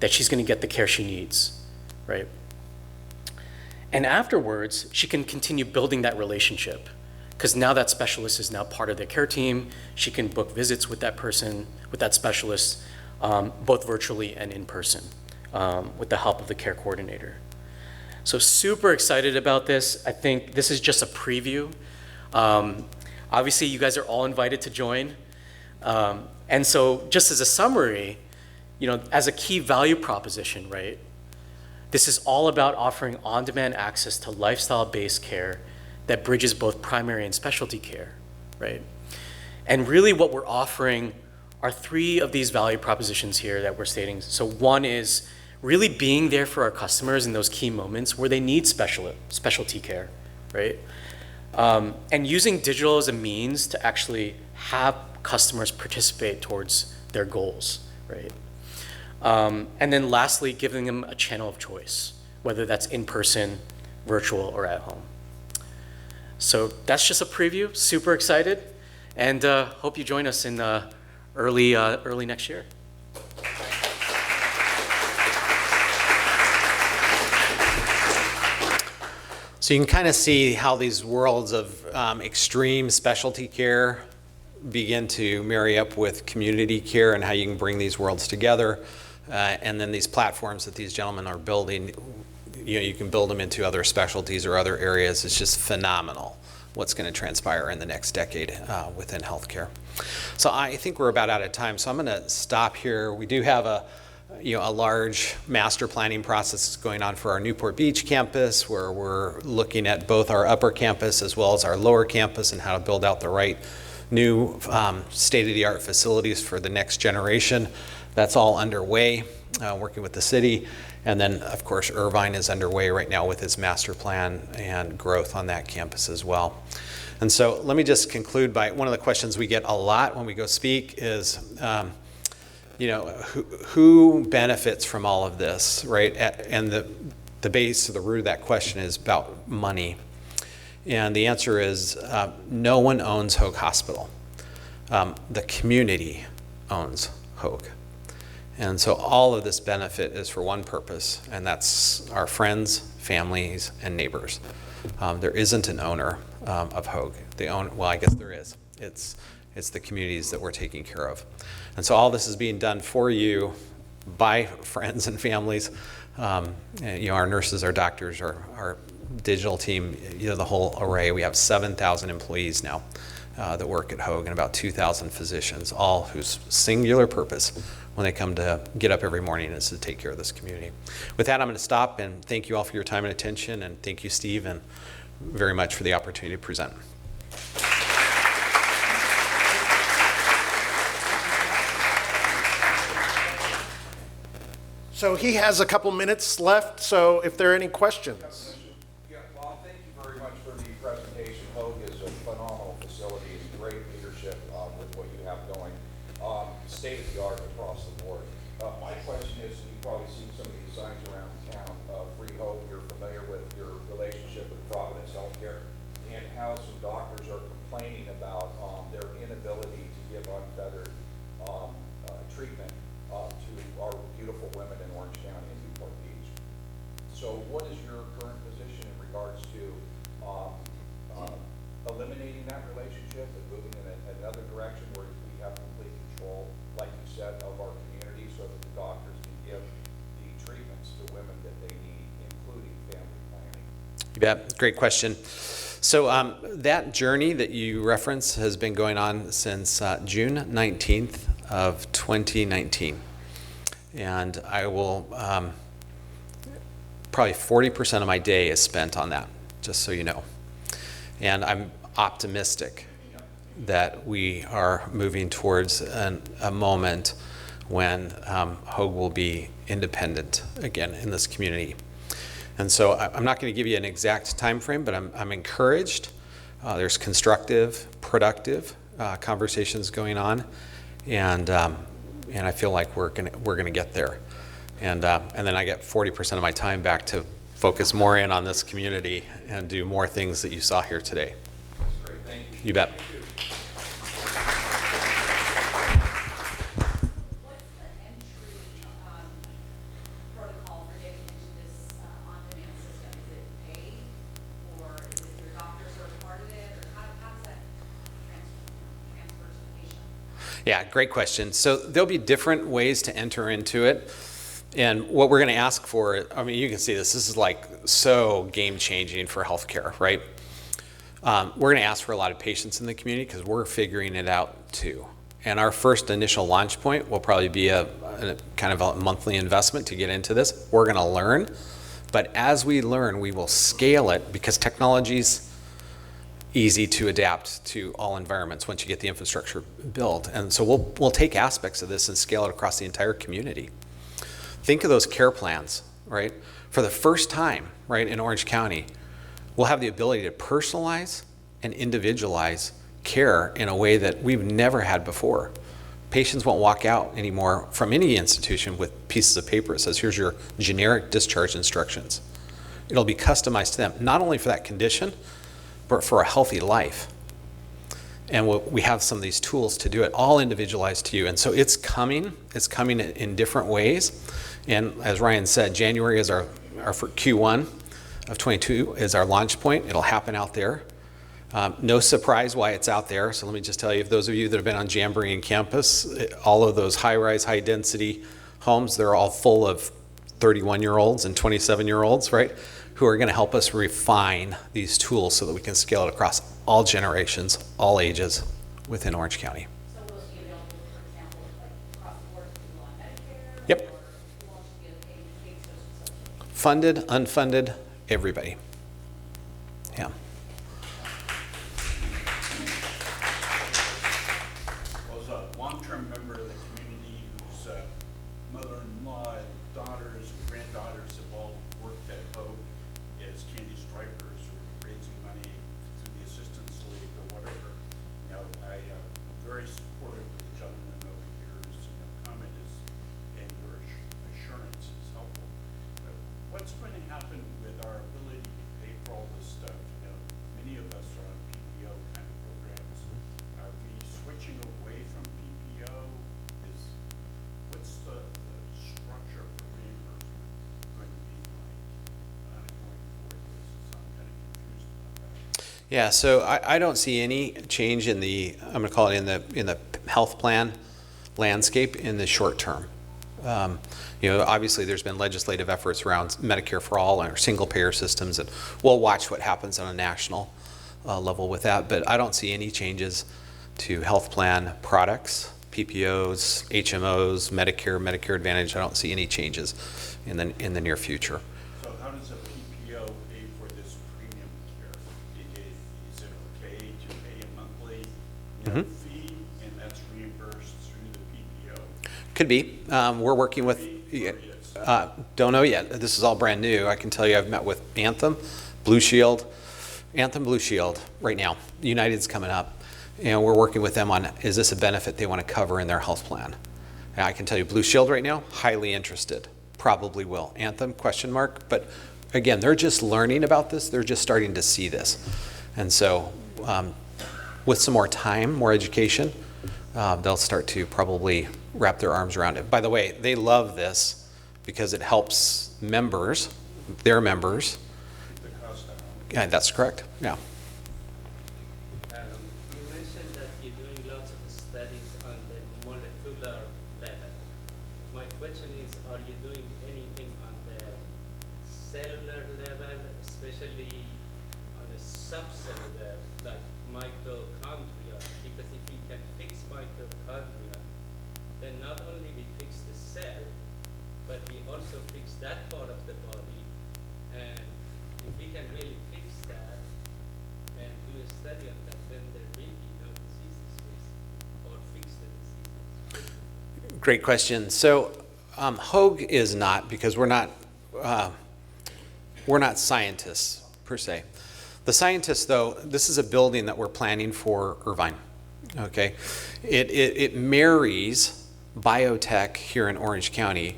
that she's going to get the care she needs, right? And afterwards, she can continue building that relationship, because now that specialist is now part of their care team. She can book visits with that person, with that specialist, both virtually and in person, with the help of the care coordinator. So super excited about this. I think this is just a preview. Obviously, you guys are all invited to join. And so just as a summary, as a key value proposition, right? This is all about offering on-demand access to lifestyle-based care that bridges both primary and specialty care, right? And really what we're offering are 3 of these value propositions here that we're stating. So one is really being there for our customers in those key moments where they need specialty care, right? And using digital as a means to actually have customers participate towards their goals, right? And then lastly, giving them a channel of choice, whether that's in person, virtual, or at home. So that's just a preview, super excited, and hope you join us in early next year. So you can kind of see how these worlds of extreme specialty care begin to marry up with community care and how you can bring these worlds together. And then these platforms that these gentlemen are building, you can build them into other specialties or other areas. It's just phenomenal what's going to transpire in the next decade within healthcare. So I think we're about out of time, so I'm going to stop here. We do have a large master planning process going on for our Newport Beach campus, where we're looking at both our upper campus as well as our lower campus and how to build out the right new state-of-the-art facilities for the next generation. That's all underway, working with the city. And then, of course, Irvine is underway right now with its master plan and growth on that campus as well. And so let me just conclude by one of the questions we get a lot when we go speak is, who benefits from all of this, right? And the base or the root of that question is about money. And the answer is no one owns Hoag Hospital. The community owns Hoag. And so all of this benefit is for one purpose, and that's our friends, families, and neighbors. There isn't an owner of Hoag. Well, I guess there is. It's the communities that we're taking care of. And so all this is being done for you by friends and families. Our nurses, our doctors, our digital team, the whole array. We have 7,000 employees now that work at Hoag and about 2,000 physicians, all whose singular purpose when they come to get up every morning is to take care of this community. With that, I'm going to stop and thank you all for your time and attention, and thank you, Steve, and very much for the opportunity to present. So he has a couple minutes left, so if there are any questions. Yeah, well, thank you very much for the presentation. Hoag is a phenomenal facility and great leadership with what you have going. State of the art across the board. My question is, you've probably seen some of these signs around town, Free Hoag, you're familiar with your relationship with Providence Healthcare, and how some doctors are complaining about their inability to give unfettered treatment to our beautiful women in Orange County and Newport Beach. So what is your current position in regards to eliminating that relationship and moving in another direction where we have complete control, like you said, of our community so that the doctors can give the treatments to women that they need, including family planning? You bet. Great question. So that journey that you reference has been going on since June 19th of 2019. And I will, probably 40% of my day is spent on that, just so you know. And I'm optimistic that we are moving towards a moment when Hoag will be independent again in this community. And so I'm not going to give you an exact time frame, but I'm encouraged. There's constructive, productive conversations going on, and I feel like we're gonna get there. And then I get 40% of my time back to focus more in on this community and do more things that you saw here today. That's great, thank you. You bet. Thank you. What's the entry protocol for getting into this on-demand system? Is it paid, or is it your doctor sort of part of it, or how does that transfer to the patient? Yeah, great question. So there'll be different ways to enter into it. And what we're going to ask for, I mean, you can see this is like so game changing for healthcare, right? We're going to ask for a lot of patience in the community because we're figuring it out too. And our first initial launch point will probably be a kind of a monthly investment to get into this. We're going to learn, but as we learn, we will scale it because technology's easy to adapt to all environments once you get the infrastructure built. And so we'll take aspects of this and scale it across the entire community. Think of those care plans, right? For the first time, right, in Orange County, we'll have the ability to personalize and individualize care in a way that we've never had before. Patients won't walk out anymore from any institution with pieces of paper that says, here's your generic discharge instructions. It'll be customized to them, not only for that condition, but for a healthy life. And we have some of these tools to do it, all individualized to you. And so it's coming in different ways. And as Ryan said, January is our for Q1 of 22 is our launch point. It'll happen out there. No surprise why it's out there. So let me just tell you, if those of you that have been on Jamboree and campus, all of those high-rise, high-density homes, they're all full of 31-year-olds and 27-year-olds, right, who are going to help us refine these tools so that we can scale it across all generations, all ages within Orange County. So will it be available, for example, like across the board to people on Medicare? Yep. Or will it be a paid social? Funded, unfunded, everybody. Yeah. Was a long-term member of the community whose mother-in-law, daughters, granddaughters have all worked at Hoag as candy stripers or raising money through the Assistance League or whatever. You know, I am very supportive of the gentleman over here whose comment is, and your assurance is helpful. But what's going to happen with our ability to pay for all this stuff? You know, many of us are on PPO kind of programs. Are we switching away from PPO? What's the structure for reimbursement going to be like on a going forward basis? I'm kind of confused about that. Yeah, so I don't see any change in the, I'm going to call it in the health plan landscape in the short term. You know, obviously there's been legislative efforts around Medicare for all or single payer systems, and we'll watch what happens on a national level with that, but I don't see any changes to health plan products, PPOs, HMOs, Medicare, Medicare Advantage. I don't see any changes in the near future. So how does a PPO pay for this premium care? Is it okay to pay a monthly fee and that's reimbursed through the PPO? Could be. We're working with, don't know yet. This is all brand new. I can tell you I've met with Anthem, Blue Shield right now. United's coming up. And we're working with them on, is this a benefit they want to cover in their health plan? And I can tell you Blue Shield right now, highly interested. Probably will. Anthem, question mark. But again, they're just learning about this. They're just starting to see this. And so with some more time, more education, they'll start to probably wrap their arms around it. By the way, they love this because it helps members, their members. The cost down. Yeah, that's correct. Yeah. You mentioned that you're doing lots of studies on the molecular level. My question is, are you doing anything on the cellular level, especially on a subset of that, like mitochondria, because if we can fix mitochondria, then not only we fix the cell, but we also fix that part of the body. And if we can really fix that and do a study on that, then there will be no diseases or fix the diseases. Great question. So Hoag is not, because we're not scientists per se. The scientists, though, this is a building that we're planning for Irvine. Okay, it marries biotech here in Orange County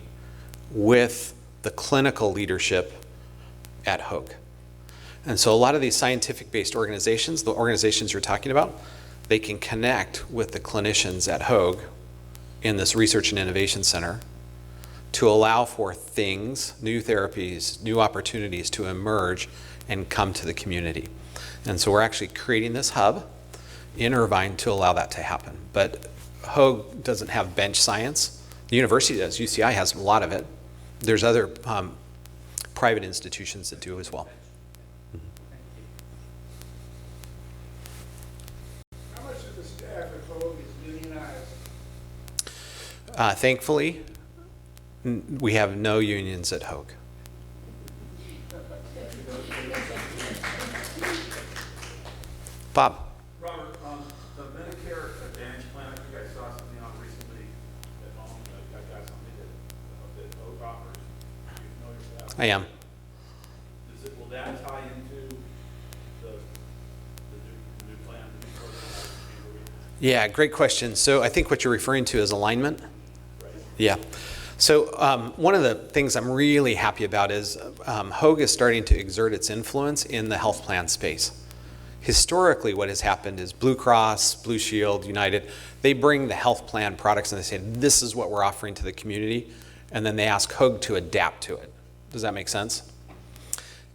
with the clinical leadership at Hoag. And so a lot of these scientific-based organizations, the organizations you're talking about, they can connect with the clinicians at Hoag in this Research and Innovation Center to allow for things, new therapies, new opportunities to emerge and come to the community. And so we're actually creating this hub in Irvine to allow that to happen. But Hoag doesn't have bench science. The university does. UCI has a lot of it. There's other private institutions that do as well. How much of the staff at Hoag is unionized? Thankfully, we have no unions at Hoag. Bob. Robert, the Medicare Advantage plan, I think I saw something on recently at home, I got something that Hoag offers. Are you familiar with that? I am. Will that tie into the new plan, the new program? Yeah, great question. So I think what you're referring to is alignment. Right. Yeah. So one of the things I'm really happy about is Hoag is starting to exert its influence in the health plan space. Historically, what has happened is Blue Cross, Blue Shield, United, they bring the health plan products and they say, this is what we're offering to the community, and then they ask Hoag to adapt to it. Does that make sense?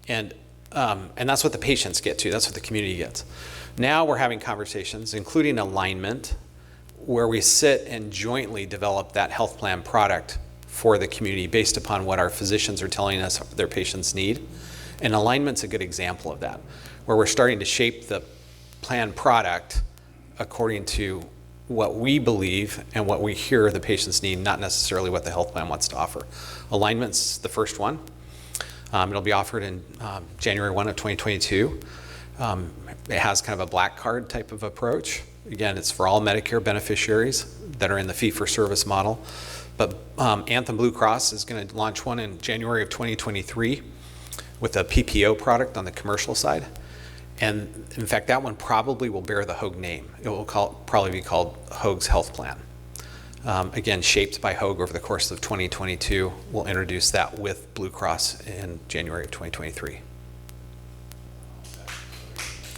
And that's what the patients get to. That's what the community gets. Now we're having conversations, including alignment, where we sit and jointly develop that health plan product for the community based upon what our physicians are telling us their patients need. And alignment's a good example of that, where we're starting to shape the plan product according to what we believe and what we hear the patients need, not necessarily what the health plan wants to offer. Alignment's the first one. It'll be offered in January 1 of 2022. It has kind of a black card type of approach. Again, it's for all Medicare beneficiaries that are in the fee-for-service model. But Anthem Blue Cross is going to launch one in January of 2023 with a PPO product on the commercial side. And in fact, that one probably will bear the Hoag name. It will probably be called Hoag's Health Plan. Again, shaped by Hoag over the course of 2022. We'll introduce that with Blue Cross in January of 2023.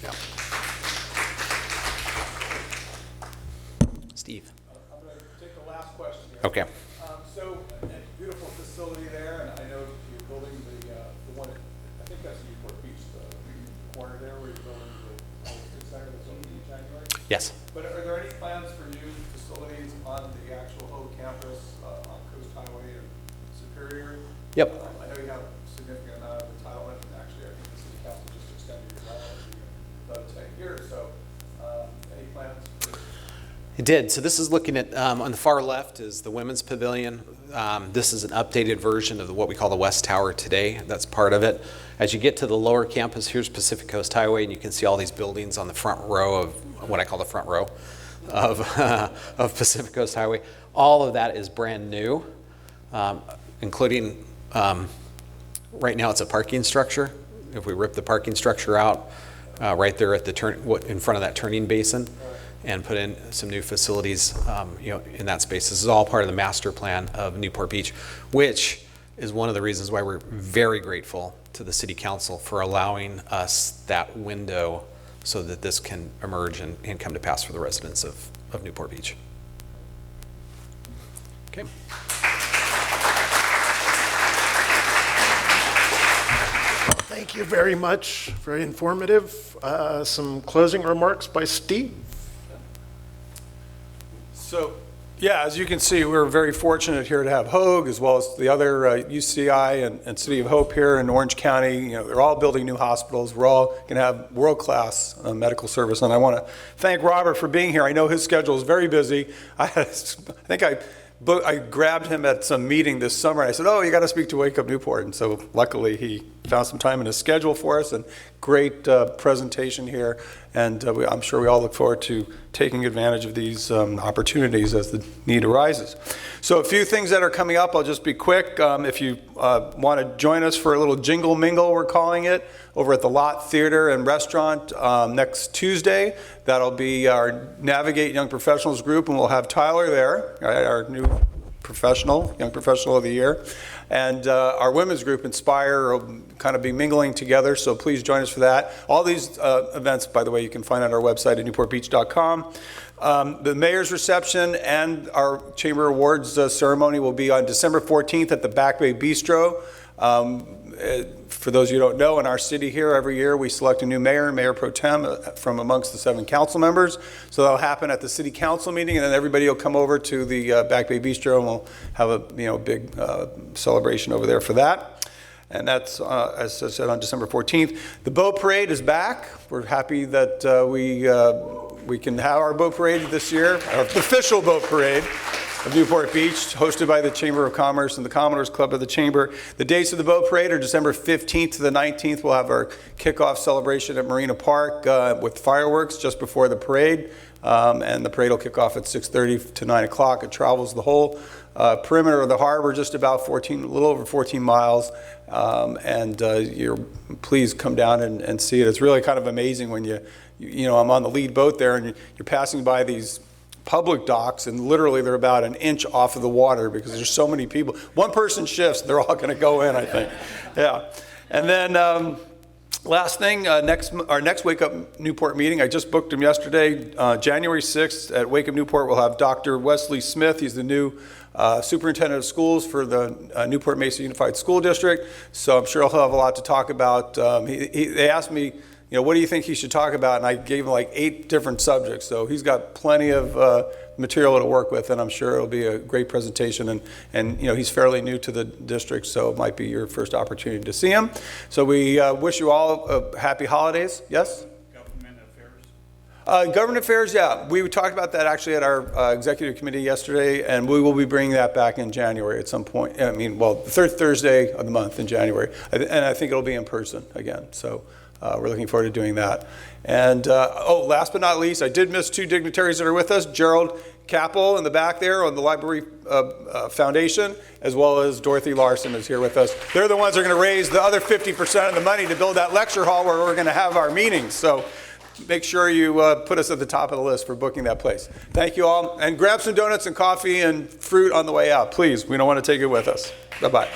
Yeah. Steve. I'm going to take the last question here. Okay. So, a beautiful facility there, and I know you're building the one, I think that's Newport Beach, the corner there where you're building the holistic center that's opening in January. Yes. But are there any plans for new facilities on the actual Hoag campus, on Coast Highway and Superior? Yep. I know you have a significant amount of entitlement, and actually I think the city council just extended your entitlement for another 10 years. So, any plans for? It did. So this is looking at, on the far left is the Women's Pavilion. This is an updated version of what we call the West Tower today. That's part of it. As you get to the lower campus, here's Pacific Coast Highway, and you can see all these buildings on the front row of what I call the front row of Pacific Coast Highway. All of that is brand new, including, right now it's a parking structure. If we rip the parking structure out, right there at the in front of that turning basin, and put in some new facilities, in that space. This is all part of the master plan of Newport Beach, which is one of the reasons why we're very grateful to the City Council for allowing us that window so that this can emerge and come to pass for the residents of Newport Beach. Okay. Thank you very much. Very informative. Some closing remarks by Steve. So, Yeah, as you can see, we're very fortunate here to have Hoag as well as the other UCI and City of Hope here in Orange County. You know, they're all building new hospitals. We're all going to have world-class medical service, and I want to thank Robert for being here. I know his schedule is very busy. I grabbed him at some meeting this summer. I said, "Oh, you got to speak to Wake Up Newport," and so luckily he found some time in his schedule for us. And great presentation here, and I'm sure we all look forward to taking advantage of these opportunities as the need arises. So a few things that are coming up. I'll just be quick. If you want to join us for a little jingle mingle, we're calling it, over at the Lot Theater and Restaurant next Tuesday. That'll be our Navigate Young Professionals group, and we'll have Tyler there, our new Young Professional of the Year. And our women's group, Inspire, will kind of be mingling together, so please join us for that. All these events, by the way, you can find on our website at newportbeach.com. The mayor's reception and our Chamber Awards ceremony will be on December 14th at the Back Bay Bistro. For those of you who don't know, in our city here, every year we select a new mayor and mayor pro tem from amongst the 7 council members. So that'll happen at the city council meeting, and then everybody will come over to the Back Bay Bistro, and we'll have a big celebration over there for that. And that's, as I said, on December 14th. The boat parade is back. We're happy that we can have our boat parade this year, our official boat parade of Newport Beach, hosted by the Chamber of Commerce and the Commodores Club of the Chamber. The dates of the boat parade are December 15th to the 19th. We'll have our kickoff celebration at Marina Park with fireworks just before the parade. And the parade will kick off at 6:30 to 9 o'clock. It travels the whole perimeter of the harbor, just about a little over 14 miles. Please come down and see it. It's really kind of amazing when I'm on the lead boat there, and you're passing by these public docks, and literally they're about an inch off of the water because there's so many people. One person shifts, they're all going to go in, I think. Yeah. And then last thing, our next Wake Up Newport meeting, I just booked them yesterday, January 6th at Wake Up Newport. We'll have Dr. Wesley Smith. He's the new superintendent of schools for the Newport Mesa Unified School District. So I'm sure he'll have a lot to talk about. They asked me, what do you think he should talk about? And I gave him like 8 different subjects. So he's got plenty of material to work with, and I'm sure it'll be a great presentation. And he's fairly new to the district, so it might be your first opportunity to see him. So we wish you all happy holidays. Yes? Government affairs? Government affairs, yeah. We talked about that actually at our executive committee yesterday, and we will be bringing that back in January at some point. The third Thursday of the month in January. And I think it'll be in person again. So we're looking forward to doing that. And last but not least, I did miss 2 dignitaries that are with us. Gerald Capel in the back there on the Library Foundation, as well as Dorothy Larson is here with us. They're the ones that are going to raise the other 50% of the money to build that lecture hall where we're going to have our meetings. So make sure you put us at the top of the list for booking that place. Thank you all. And grab some donuts and coffee and fruit on the way out, please. We don't want to take it with us. Bye-bye.